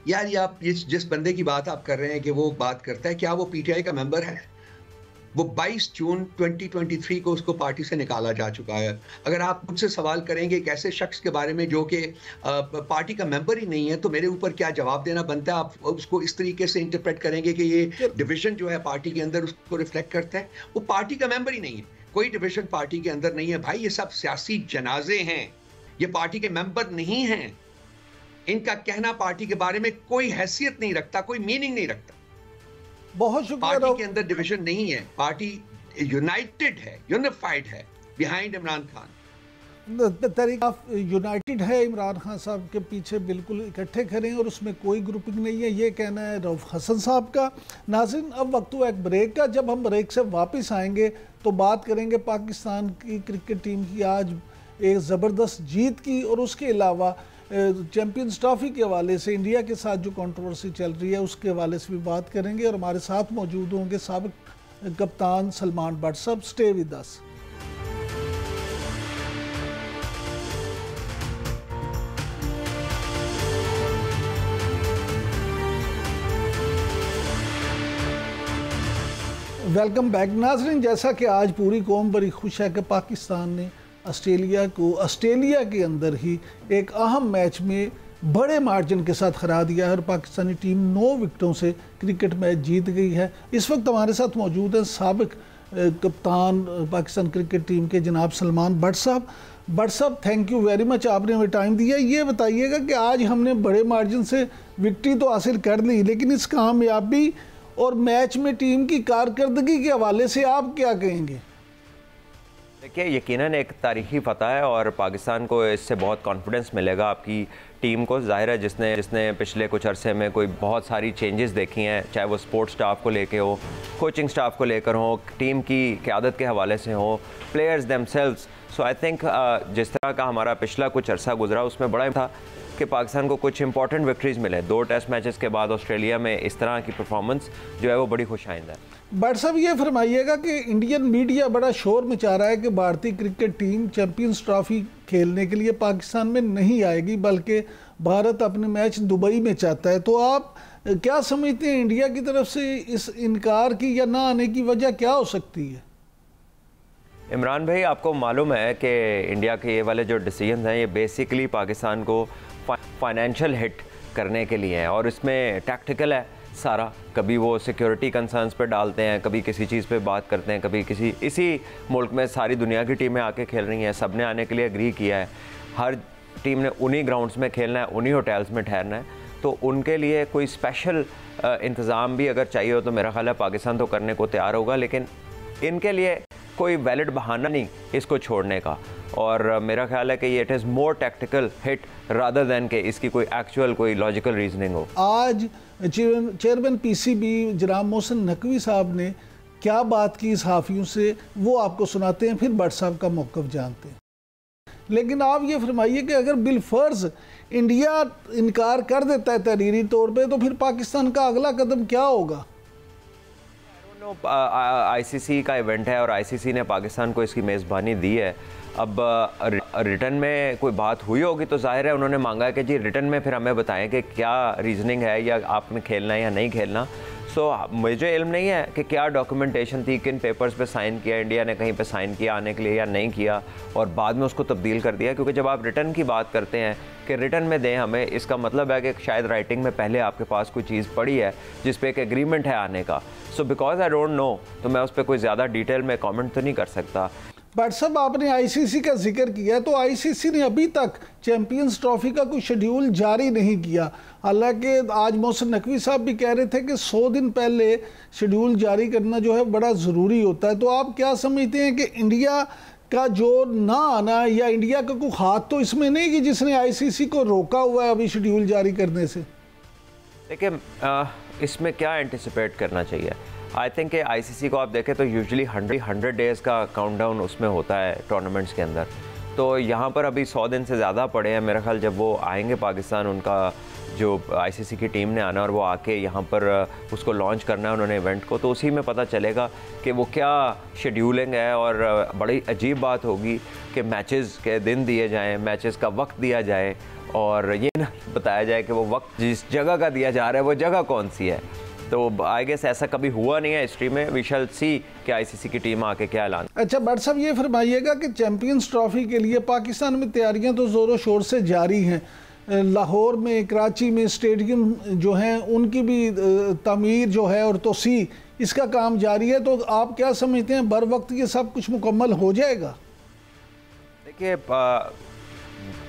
यार ये आप जिस बंदे की बात आप कर रहे हैं कि वो बात करता है, क्या वो पीटीआई का मेंबर है? वो 22 जून 2023 को उसको पार्टी से निकाला जा चुका है। अगर आप मुझसे सवाल करेंगे एक ऐसे शख्स के बारे में जो कि पार्टी का मेंबर ही नहीं है, तो मेरे ऊपर क्या जवाब देना बनता है? आप उसको इस तरीके से इंटरप्रेट करेंगे कि ये डिवीजन जो है पार्टी के अंदर उसको रिफ्लेक्ट करता है। वो पार्टी का मेंबर ही नहीं है, कोई डिवीजन पार्टी के अंदर नहीं है भाई। ये सब सियासी जनाजे हैं, ये पार्टी के मेंबर नहीं हैं। इनका कहना पार्टी के बारे में कोई हैसियत नहीं रखता, कोई मीनिंग नहीं रखता।
बहुत शुक्रिया।
पार्टी के अंदर डिवीजन नहीं है, पार्टी यूनाइटेड है, यूनिफाइड है बिहाइंड इमरान खान।
तरीका यूनाइटेड है, इमरान खान साहब के पीछे बिल्कुल इकट्ठे खड़े हैं और उसमें कोई ग्रुपिंग नहीं है, ये कहना है रऊफ हसन साहब का। नाज़रीन, अब वक्त हुआ एक ब्रेक का। जब हम ब्रेक से वापस आएंगे तो बात करेंगे पाकिस्तान की क्रिकेट टीम की आज एक ज़बरदस्त जीत की, और उसके अलावा चैंपियंस ट्रॉफी के हवाले से इंडिया के साथ जो कंट्रोवर्सी चल रही है उसके हवाले से भी बात करेंगे। और हमारे साथ मौजूद होंगे साबिक कप्तान सलमान भट्ट साहब। Stay with us. Welcome back. नाज़रीन, जैसा कि आज पूरी कौम बड़ी खुश है कि पाकिस्तान ने ऑस्ट्रेलिया के अंदर ही एक अहम मैच में बड़े मार्जिन के साथ हरा दिया है और पाकिस्तानी टीम 9 विकेटों से क्रिकेट मैच जीत गई है। इस वक्त हमारे साथ मौजूद हैं साबिक कप्तान पाकिस्तान क्रिकेट टीम के जनाब सलमान भट्ट साहब। भट्ट साहब, थैंक यू वेरी मच, आपने हमें टाइम दिया। ये बताइएगा कि आज हमने बड़े मार्जिन से विक्ट्री तो हासिल कर ली, लेकिन इस कामयाबी और मैच में टीम की कारकर्दगी के हवाले से आप क्या कहेंगे?
देखिए, यकीनन एक तारीखी फतह है और पाकिस्तान को इससे बहुत कॉन्फिडेंस मिलेगा आपकी टीम को। ज़ाहिर है जिसने पिछले कुछ अरसे में कोई बहुत सारी चेंजेस देखी हैं, चाहे वो स्पोर्ट्स स्टाफ को लेके हो, कोचिंग स्टाफ को लेकर हो, टीम की क़यादत के हवाले से हो, players themselves. So I think जिस तरह का हमारा पिछला कुछ अरसा गुजरा उसमें बड़ा था कि पाकिस्तान को कुछ इंपॉर्टेंट विक्ट्रीज़ मिले। 2 टेस्ट मैचेस के बाद ऑस्ट्रेलिया में इस तरह की परफॉर्मेंस जो है वो बड़ी खुश आइंदा है।
भट्ट साहब ये फरमाइएगा कि इंडियन मीडिया बड़ा शोर मचा रहा है कि भारतीय क्रिकेट टीम चैंपियंस ट्रॉफी खेलने के लिए पाकिस्तान में नहीं आएगी, बल्कि भारत अपने मैच दुबई में चाहता है। तो आप क्या समझते हैं इंडिया की तरफ से इस इनकार की या ना आने की वजह क्या हो सकती है?
इमरान भाई, आपको मालूम है कि इंडिया के ये वाले जो डिसीजन हैं ये बेसिकली पाकिस्तान को फाइनेंशियल हिट करने के लिए हैं, और इसमें टैक्टिकल है सारा। कभी वो सिक्योरिटी कंसर्न्स पे डालते हैं, कभी किसी चीज़ पे बात करते हैं, कभी किसी, इसी मुल्क में सारी दुनिया की टीमें आके खेल रही हैं, सब ने आने के लिए एग्री किया है, हर टीम ने उन्हीं ग्राउंड्स में खेलना है, उन्हीं होटल्स में ठहरना है। तो उनके लिए कोई स्पेशल इंतज़ाम भी अगर चाहिए हो तो मेरा ख्याल है पाकिस्तान तो करने को तैयार होगा, लेकिन इनके लिए कोई वैलिड बहाना नहीं इसको छोड़ने का। और मेरा ख्याल है कि ये it is more tactical hit rather than कि इसकी कोई एक्चुअल कोई लॉजिकल रीजनिंग हो।
आज चेयरमैन पीसीबी जनाब मोहसिन नकवी साहब ने क्या बात की सहाफ़ियों से, वो आपको सुनाते हैं, फिर भट्ट साहब का मौक़िफ़ जानते हैं। लेकिन आप ये फरमाइए कि अगर बिलफर्ज इंडिया इनकार कर देता है तहरीरी तौर पे, तो फिर पाकिस्तान का अगला कदम क्या होगा?
आईसीसी का इवेंट है और आईसीसी ने पाकिस्तान को इसकी मेज़बानी दी है। अब रिटर्न में कोई बात हुई होगी तो जाहिर है उन्होंने मांगा है कि जी रिटर्न में फिर हमें बताएं कि क्या रीजनिंग है, या आपने खेलना है या नहीं खेलना। सो मुझे इल्म नहीं है कि क्या डॉक्यूमेंटेशन थी, किन पेपर्स पे साइन किया, इंडिया ने कहीं पे साइन किया आने के लिए या नहीं किया, और बाद में उसको तब्दील कर दिया। क्योंकि जब आप रिटर्न की बात करते हैं कि रिटर्न में दें हमें, इसका मतलब है कि शायद राइटिंग में पहले आपके पास कोई चीज़ पड़ी है जिस पे एक एग्रीमेंट है आने का। So because I don't know, तो मैं उस पर कोई ज़्यादा डिटेल में कॉमेंट तो नहीं कर सकता।
भट्ट साहब, आपने आईसीसी का जिक्र किया, तो आईसीसी ने अभी तक चैंपियंस ट्रॉफी का कोई शेड्यूल जारी नहीं किया। हालांकि आज मोहसिन नकवी साहब भी कह रहे थे कि 100 दिन पहले शेड्यूल जारी करना जो है बड़ा ज़रूरी होता है। तो आप क्या समझते हैं कि इंडिया का जो ना आना, या इंडिया का कोई हाथ तो इसमें नहीं कि जिसने आईसीसी को रोका हुआ है अभी शेड्यूल जारी करने से?
देखिए, इसमें क्या एंटिसिपेट करना चाहिए? आई थिंक कि आईसीसी को आप देखें तो यूजुअली 100 डेज़ का काउंटडाउन उसमें होता है टूर्नामेंट्स के अंदर। तो यहाँ पर अभी 100 दिन से ज़्यादा पड़े हैं। मेरा ख्याल जब वो आएंगे पाकिस्तान, उनका जो आईसीसी की टीम ने आना और वो आके यहाँ पर उसको लॉन्च करना है उन्होंने इवेंट को, तो उसी में पता चलेगा कि वो क्या शेड्यूलिंग है। और बड़ी अजीब बात होगी कि मैचेस के दिन दिए जाएँ, मैचेस का वक्त दिया जाए, और ये ना बताया जाए कि वो वक्त जिस जगह का दिया जा रहा है वो जगह कौन सी है। तो आई गेस ऐसा कभी हुआ नहीं है हिस्ट्री में। वी शैल सी कि आईसीसी की टीम आके क्या ऐलान।
अच्छा भट्ट साहब, ये फरमाइएगा कि चैंपियंस ट्रॉफी के लिए पाकिस्तान में तैयारियां तो ज़ोरों शोर से जारी हैं। लाहौर में, कराची में स्टेडियम जो हैं उनकी भी तामीर जो है और तोसी, इसका काम जारी है। तो आप क्या समझते हैं, बर वक्त ये सब कुछ मुकम्मल हो जाएगा?
देखिए,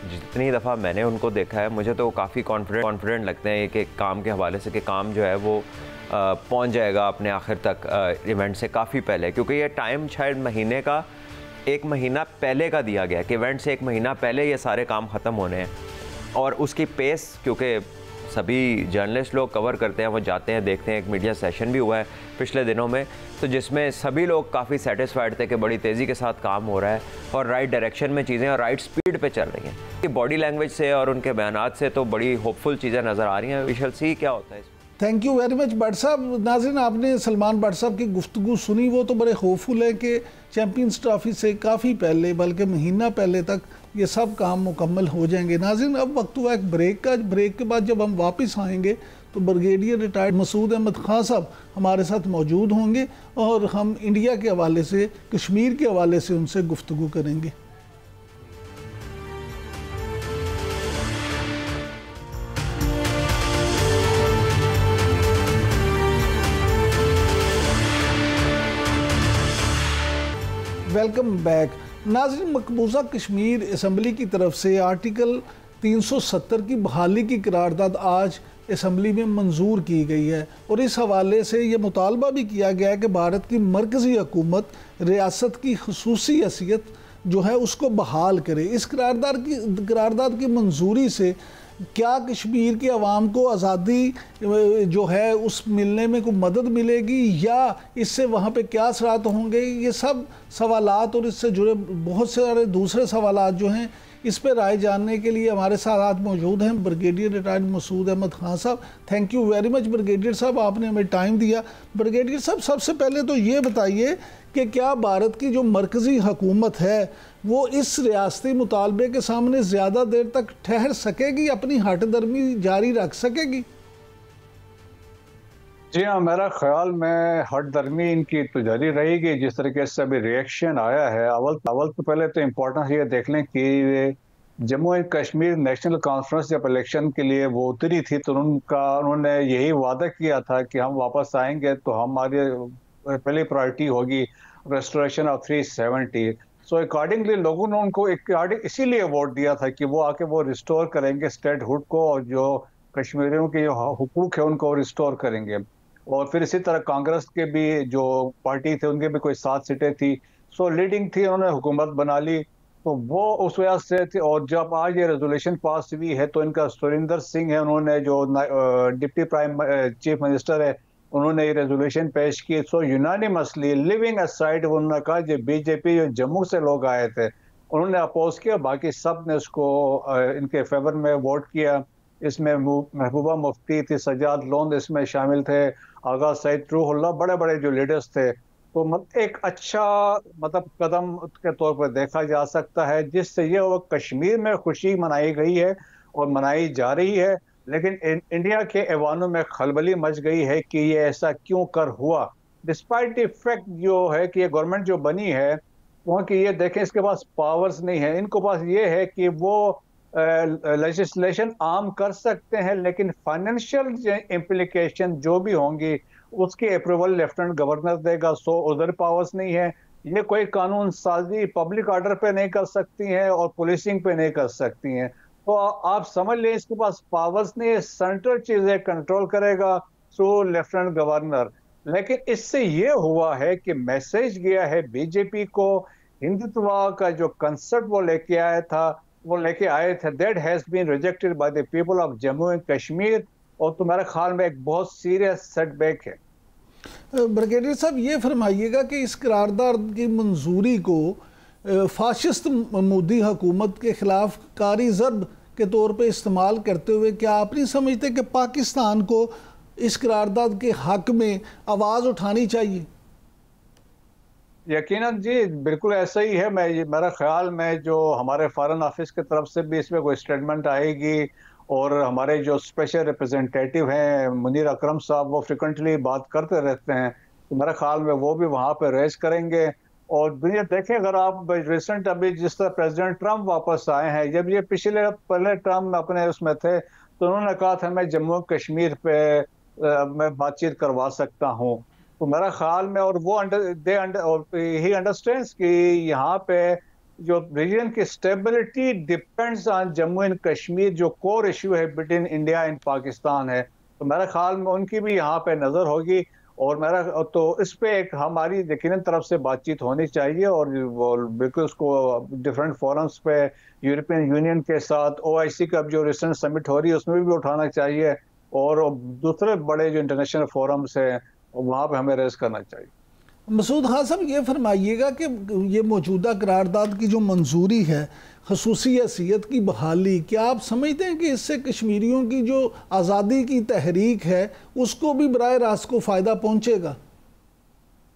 जितनी दफ़ा मैंने उनको देखा है मुझे तो काफ़ी कॉन्फिडेंट लगते हैं कि काम के हवाले से, कि काम जो है वो पहुंच जाएगा अपने आखिर तक इवेंट से काफ़ी पहले। क्योंकि ये टाइम शायद महीने का 1 महीना पहले का दिया गया है कि इवेंट से 1 महीना पहले ये सारे काम ख़त्म होने हैं। और उसकी पेस, क्योंकि सभी जर्नलिस्ट लोग कवर करते हैं, वो जाते हैं, देखते हैं। एक मीडिया सेशन भी हुआ है पिछले दिनों में, तो जिसमें सभी लोग काफ़ी सेटिस्फाइड थे कि बड़ी तेज़ी के साथ काम हो रहा है और राइट डायरेक्शन में चीज़ें और राइट स्पीड पे चल रही हैं। बॉडी लैंग्वेज से और उनके बयानात से तो बड़ी होपफुल चीज़ें नज़र आ रही हैं। वी शैल सी क्या होता है।
Thank you very much Bhatt साहब। नाज़रीन, आपने सलमान भट्ट साहब की गुफ्तगू सुनी, वो तो बड़े होपफुल है कि चैंपियंस ट्रॉफी से काफ़ी पहले, बल्कि महीना पहले तक ये सब काम मुकम्मल हो जाएंगे। नाज़रीन, अब वक्त हुआ एक ब्रेक का। ब्रेक के बाद जब हम वापस आएंगे तो ब्रिगेडियर रिटायर्ड मसूद अहमद खान साहब हमारे साथ मौजूद होंगे और हम इंडिया के हवाले से, कश्मीर के हवाले से उनसे गुफ्तगू करेंगे। Welcome back. नाज़रीन, मकबूजा कश्मीर असम्बली की तरफ से आर्टिकल 370 की बहाली की करारदाद आज असम्बली में मंजूर की गई है, और इस हवाले से ये मुतालबा भी किया गया है कि भारत की मरकज़ी हुकूमत रियासत की खसूसी हैसियत जो है उसको बहाल करे। इस करारदाद की मंजूरी से क्या कश्मीर के अवाम को आज़ादी जो है उस मिलने में कोई मदद मिलेगी, या इससे वहाँ पे क्या असरात होंगे? ये सब सवालात और इससे जुड़े बहुत सारे दूसरे सवालात जो हैं इस पर राय जानने के लिए हमारे साथ आज मौजूद हैं ब्रिगेडियर रिटायर्ड मसूद अहमद खान साहब। Thank you very much brigadier साहब, आपने हमें टाइम दिया। ब्रिगेडियर साहब, सबसे पहले तो ये बताइए कि क्या भारत की जो मरकज़ी हुकूमत है वो इस रियासती मुतालबे के सामने ज़्यादा देर तक ठहर सकेगी, अपनी हट दर्मी जारी रख सकेगी?
जी हाँ, मेरा ख्याल में हट दर्मी इनकी तो जारी रहेगी। जिस तरीके से अभी रिएक्शन आया है, अव्वल तो पहले तो इम्पोर्टेंस ये देख लें कि Jammu and Kashmir national conference जब इलेक्शन के लिए वो उतरी थी तो उन्होंने यही वादा किया था कि हम वापस आएंगे तो हमारी पहली प्रायोरिटी होगी रेस्टोरेशन ऑफ 370। सो अकॉर्डिंगली लोगों ने उनको इसीलिए वोट दिया था कि वो आके वो रिस्टोर करेंगे स्टेटहुड को, और जो कश्मीरियों के जो हुकूक है उनको रिस्टोर करेंगे। और फिर इसी तरह कांग्रेस के भी जो पार्टी थे उनके भी कोई 7 सीटें थी, सो लीडिंग थी, उन्होंने हुकूमत बना ली, तो वो उस वजह से थी। और जब आज ये रेजोल्यूशन पास हुई है तो इनका सुरिंदर सिंह है, उन्होंने जो डिप्टी प्राइम चीफ मिनिस्टर है, उन्होंने ये रेजोल्यूशन पेश की। सो यूनानिमसली लिविंग असाइड उन्होंने कहा जो बीजेपी जो जम्मू से लोग आए थे उन्होंने अपोज किया, बाकी सब ने उसको इनके फेवर में वोट किया। इसमें महबूबा मुफ्ती थी, सजाद लोन इसमें शामिल थे, आगा सईद रूहुल्लाह, बड़े बड़े जो लीडर्स थे। तो एक अच्छा कदम के तौर पर देखा जा सकता है, जिससे ये वो कश्मीर में खुशी मनाई गई है और मनाई जा रही है। लेकिन इंडिया के ऐवानों में खलबली मच गई है कि ये ऐसा क्यों कर हुआ, डिस्पाइट द फैक्ट जो है कि ये गवर्नमेंट जो बनी है वहाँ की, ये देखें इसके पास पावर्स नहीं है। इनको पास ये है कि वो लेजिस्लेशन आम कर सकते हैं, लेकिन फाइनेंशियल इम्प्लीकेशन जो भी होंगी उसकी अप्रूवल लेफ्टिनेंट गवर्नर देगा। सो उधर पावर्स नहीं है। ये कोई कानून साजी पब्लिक ऑर्डर पे नहीं कर सकती हैं और पुलिसिंग पे नहीं कर सकती हैं। तो आप समझ लें इसके पास पावर्स नहीं है, सेंट्रल चीजें कंट्रोल करेगा सो लेफ्टिनेंट गवर्नर। लेकिन इससे ये हुआ है कि मैसेज गया है बीजेपी को, हिंदुत्व का जो कंसेप्ट वो लेके आए थे that has been rejected by the people of Jammu and Kashmir. और तो मेरे ख्याल में एक बहुत सीरियस सेटबैक है।
ब्रिगेडियर साहब, ये फरमाइएगा कि इस करारदाद की मंजूरी को फाशिस्ट मोदी हुकूमत के खिलाफ कारी ज़रब के तौर पे इस्तेमाल करते हुए क्या आप नहीं समझते कि पाकिस्तान को इस करारदाद के हक में आवाज़ उठानी चाहिए?
यकीनन जी, बिल्कुल ऐसा ही है। मेरा ख्याल में जो हमारे फॉरेन ऑफिस की तरफ से भी इसमें कोई स्टेटमेंट आएगी, और हमारे जो स्पेशल रिप्रेजेंटेटिव हैं मुनीर अकरम साहब, वो फ्रिक्वेंटली बात करते रहते हैं, तो मेरे ख्याल में वो भी वहाँ पे रेज करेंगे। और दुनिया देखें, अगर आप रिसेंट अभी जिस तरह प्रेसिडेंट ट्रम्प वापस आए हैं, जब ये पहले ट्रम्प अपने उसमें थे तो उन्होंने कहा था मैं जम्मू कश्मीर पे मैं बातचीत करवा सकता हूँ। तो मेरा ख्याल में, और वो ही अंडरस्टैंड्स कि यहाँ पे जो रीजन की stability depends on Jammu and Kashmir, जो कोर इशू है बिटवीन इंडिया एंड पाकिस्तान है, तो मेरे ख्याल में उनकी भी यहाँ पे नज़र होगी। और तो इस पे एक हमारी यकीनन तरफ से बातचीत होनी चाहिए, और बिल्कुल उसको डिफरेंट फोरम्स पे यूरोपियन यूनियन के साथ OIC का जो रिसेंट समिट हो रही है उसमें भी उठाना चाहिए, और दूसरे बड़े जो इंटरनेशनल फोरम्स हैं वहाँ पे हमें रेस करना चाहिए।
मसूद खान साहब, ये फरमाइएगा कि ये मौजूदा करारदाद की जो मंजूरी है, खसूसी हैसियत की बहाली, क्या आप समझते हैं कि इससे कश्मीरियों की जो आज़ादी की तहरीक है उसको भी बराह रास्त को फ़ायदा पहुँचेगा?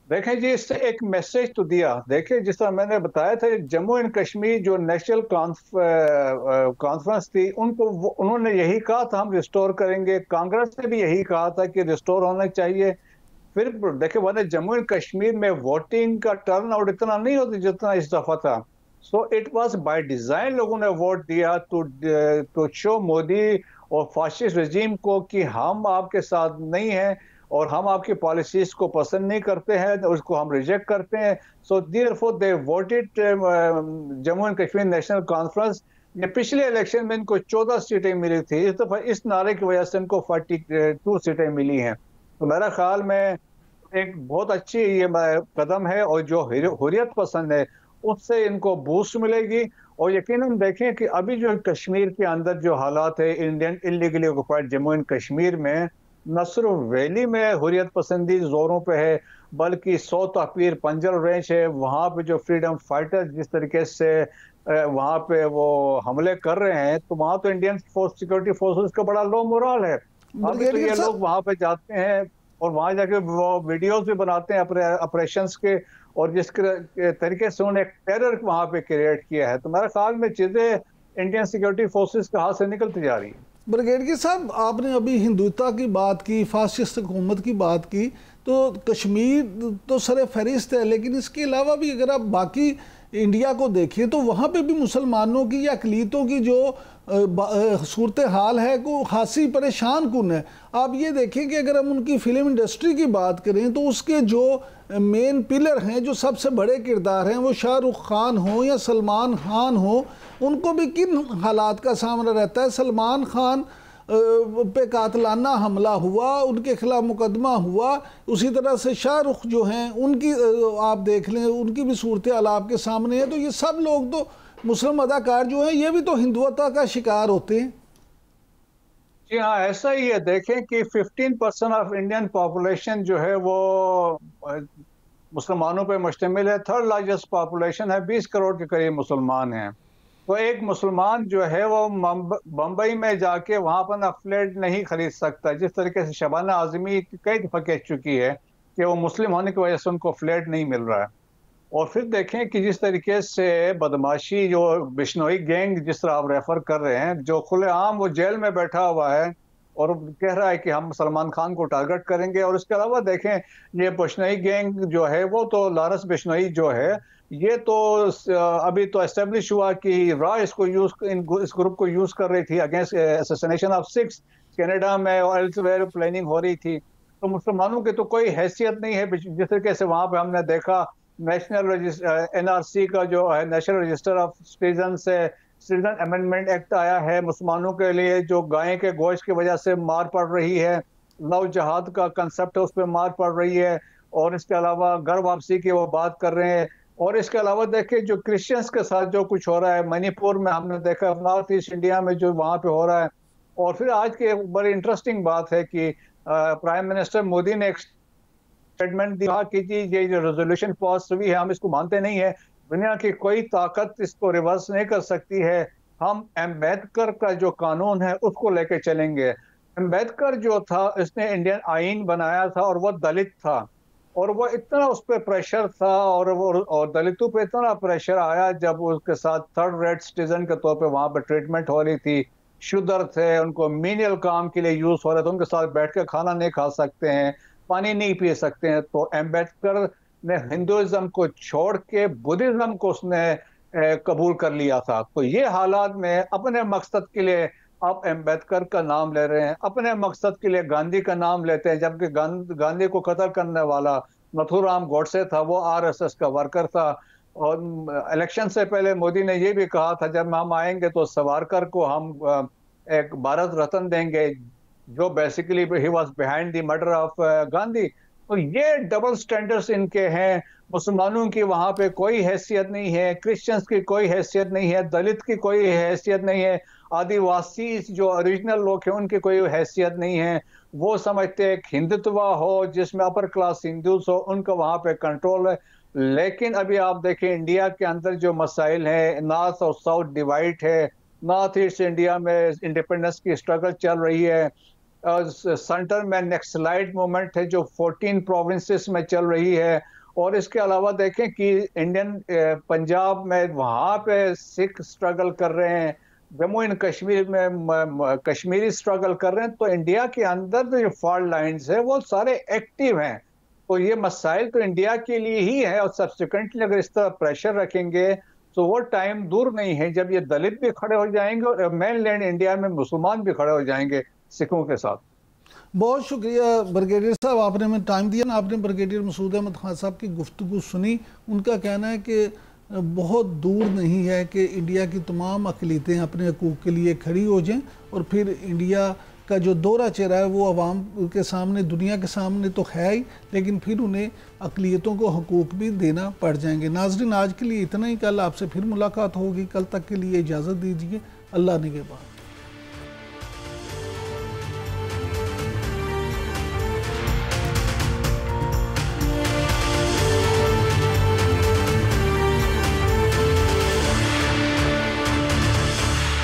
देखें जी, इससे एक मैसेज तो दिया। देखें, जिस तरह मैंने बताया था, जम्मू एंड कश्मीर जो नेशनल कॉन्फ्रेंस थी उन्होंने यही कहा था हम रिस्टोर करेंगे। कांग्रेस ने भी यही कहा था कि रिस्टोर होना चाहिए। फिर देखे वरना जम्मू एंड कश्मीर में वोटिंग का टर्न आउट इतना नहीं होता जितना इस दफा था। So it was by design लोगों ने वोट दिया टू शो मोदी और फाशिस्ट रजीम को कि हम आपके साथ नहीं हैं और हम आपकी पॉलिसीज को पसंद नहीं करते हैं, उसको हम रिजेक्ट करते हैं। So therefore they voted Jammu and Kashmir national conference. ये पिछले इलेक्शन में इनको 14 सीटें मिली थी, इस दफा इस नारे की वजह से इनको 42 सीटें मिली हैं। तो मेरा ख्याल में एक बहुत अच्छी ये कदम है, और जो हुर्रियत पसंद है उससे इनको बूस्ट मिलेगी। और यकीनन देखें कि अभी जो कश्मीर के अंदर जो हालात है Indian illegally occupied Jammu and Kashmir में, न सिर्फ वैली में हुर्रियत पसंदी जोरों पे है, बल्कि सौत अपीर पंजल रेंज है, वहाँ पे जो फ्रीडम फाइटर्स जिस तरीके से वहाँ पे वो हमले कर रहे हैं, तो वहाँ तो इंडियन सिक्योरिटी फोर्सेस का बड़ा लो मोरल है। अभी तो ये लोग वहाँ पे जाते हैं और वहाँ जाके वो वीडियोस भी बनाते हैं अपने ऑपरेशंस के, और जिस तरीके से उन्होंने एक टेरर वहाँ पे क्रिएट किया है, तो मेरे ख्याल में चीजें इंडियन सिक्योरिटी फोर्सेस के हाथ से निकलती जा रही है।
ब्रिगेडियर साहब, आपने अभी हिंदुत्व की बात की, फासिस्ट हुकूमत की बात की, तो कश्मीर तो सर फहरिस्त है, लेकिन इसके अलावा भी अगर आप बाकी इंडिया को देखें तो वहाँ पे भी मुसलमानों की या अकलीतों की जो सूरत हाल है को खासी परेशान कुन है। आप ये देखें कि अगर हम उनकी फ़िल्म इंडस्ट्री की बात करें तो उसके जो मेन पिलर हैं, जो सबसे बड़े किरदार हैं, वो शाहरुख खान हो या सलमान खान हो, उनको भी किन हालात का सामना रहता है। सलमान खान पे कातलाना हमला हुआ, उनके खिलाफ मुकदमा हुआ, उसी तरह से शाहरुख जो हैं उनकी आप देख लें, उनकी भी सूरत हाल आपके सामने है। तो ये सब लोग तो मुस्लिम अदाकार जो हैं ये भी तो हिंदुत्व का शिकार होते हैं।
जी हाँ, ऐसा ही है। देखें कि 15% ऑफ इंडियन पॉपुलेशन जो है वो मुसलमानों पे मुश्तमिल है। थर्ड लार्जेस्ट पॉपुलेशन है, 20 करोड़ के करीब मुसलमान हैं। तो एक मुसलमान जो है वो बम्बई में जाके वहाँ पर ना फ्लैट नहीं खरीद सकता, जिस तरीके से शबाना आज़मी कई दफ़ा कह चुकी है कि वो मुस्लिम होने की वजह से उनको फ्लैट नहीं मिल रहा है। और फिर देखें कि जिस तरीके से बदमाशी, जो बिश्नोई गैंग जिस तरह आप रेफर कर रहे हैं, जो खुलेआम वो जेल में बैठा हुआ है और कह रहा है कि हम सलमान खान को टारगेट करेंगे। और इसके अलावा देखें ये बिश्नोई गैंग जो है वो तो लारस बिश्नोई जो है ये तो अभी तो एस्टेब्लिश हुआ कि रॉ इसको इस ग्रुप को यूज कर रही थी अगेंस्ट असैसिनेशन ऑफ 6 कनाडा में और एल्सवेयर प्लानिंग हो रही थी। तो मुसलमानों की तो कोई हैसियत नहीं है। जिस तरीके से वहाँ पे हमने देखा नेशनल NRC का जो है नेशनल रजिस्टर ऑफ सिटीजन से सिटीजन अमेंडमेंट एक्ट आया है मुसलमानों के लिए, जो गाय के गोश्त की वजह से मार पड़ रही है, लव जहाद का कंसेप्ट है उस पर मार पड़ रही है, और इसके अलावा घर वापसी की वो बात कर रहे हैं। और इसके अलावा देखें जो क्रिश्चियंस के साथ जो कुछ हो रहा है मणिपुर में, हमने देखा नॉर्थ ईस्ट इंडिया में जो वहाँ पे हो रहा है। और फिर आज की एक बड़ी इंटरेस्टिंग बात है कि प्राइम मिनिस्टर मोदी ने एक स्टेटमेंट दिया कि जी ये जो रेजोल्यूशन पास हुई है हम इसको मानते नहीं है, दुनिया की कोई ताकत इसको रिवर्स नहीं कर सकती है, हम अम्बेडकर का जो कानून है उसको लेके चलेंगे। अम्बेडकर जो था इसने इंडियन आइन बनाया था और वो दलित था, और वो इतना उस पर प्रेशर था और दलितों पे इतना प्रेशर आया जब उसके साथ थर्ड रेट सिटीजन के तौर पे वहाँ पे ट्रीटमेंट हो रही थी, शुदर थे, उनको मीनियल काम के लिए यूज हो रहे थे, उनके साथ बैठ के खाना नहीं खा सकते हैं, पानी नहीं पी सकते हैं। तो अम्बेडकर ने हिंदुइज्म को छोड़ के बुद्धिज्म को उसने कबूल कर लिया था। तो ये हालात में अपने मकसद के लिए आप अम्बेडकर का नाम ले रहे हैं, अपने मकसद के लिए गांधी का नाम लेते हैं, जबकि गांधी को कत्ल करने वाला नथुराम गोडसे था, वो RSS का वर्कर था। और इलेक्शन से पहले मोदी ने ये भी कहा था जब हम आएंगे तो सावरकर को हम एक भारत रत्न देंगे, जो basically he was behind the murder of Gandhi. तो ये डबल स्टैंडर्ड्स इनके हैं। मुसलमानों की वहाँ पे कोई हैसियत नहीं है, क्रिश्चियंस की कोई हैसियत नहीं है, दलित की कोई हैसियत नहीं है, आदिवासी जो ओरिजिनल लोग हैं उनकी कोई हैसियत नहीं है। वो समझते हैं हिंदुत्व हो जिसमें अपर क्लास हिंदूज हो उनका वहाँ पे कंट्रोल है। लेकिन अभी आप देखें इंडिया के अंदर जो मसाइल हैं, नॉर्थ और साउथ डिवाइड है, नॉर्थ ईस्ट इंडिया में इंडिपेंडेंस की स्ट्रगल चल रही है, सेंटर में नक्सलाइट मूवमेंट है जो 14 प्रोविंसेस में चल रही है। और इसके अलावा देखें कि इंडियन पंजाब में वहाँ पे सिख स्ट्रगल कर रहे हैं, जम्मू एंड कश्मीर में कश्मीरी स्ट्रगल कर रहे हैं। तो इंडिया के अंदर जो फॉल्ट लाइन्स है वो सारे एक्टिव हैं। तो ये मसाइल तो इंडिया के लिए ही है, और सब्सिक्वेंटली अगर इस तरह प्रेशर रखेंगे तो वो टाइम दूर नहीं है जब ये दलित भी खड़े हो जाएंगे और मेनलैंड इंडिया में मुसलमान भी खड़े हो जाएंगे सिखों के साथ।
बहुत शुक्रिया ब्रिगेडियर साहब, आपने हमें टाइम दिया। आपने ब्रिगेडियर मसूद अहमद खान साहब की गुफ्तगू सुनी। उनका कहना है कि बहुत दूर नहीं है कि इंडिया की तमाम अक़लीतें अपने हकूक़ के लिए खड़ी हो जाएं, और फिर इंडिया का जो दोहरा चेहरा है वो अवाम के सामने, दुनिया के सामने तो है ही, लेकिन फिर उन्हें अक़लियतों को हकूक़ भी देना पड़ जाएंगे। नाज़रीन, आज के लिए इतना ही। कल आपसे फिर मुलाकात होगी। कल तक के लिए इजाज़त दीजिए। अल्लाह निगहबान।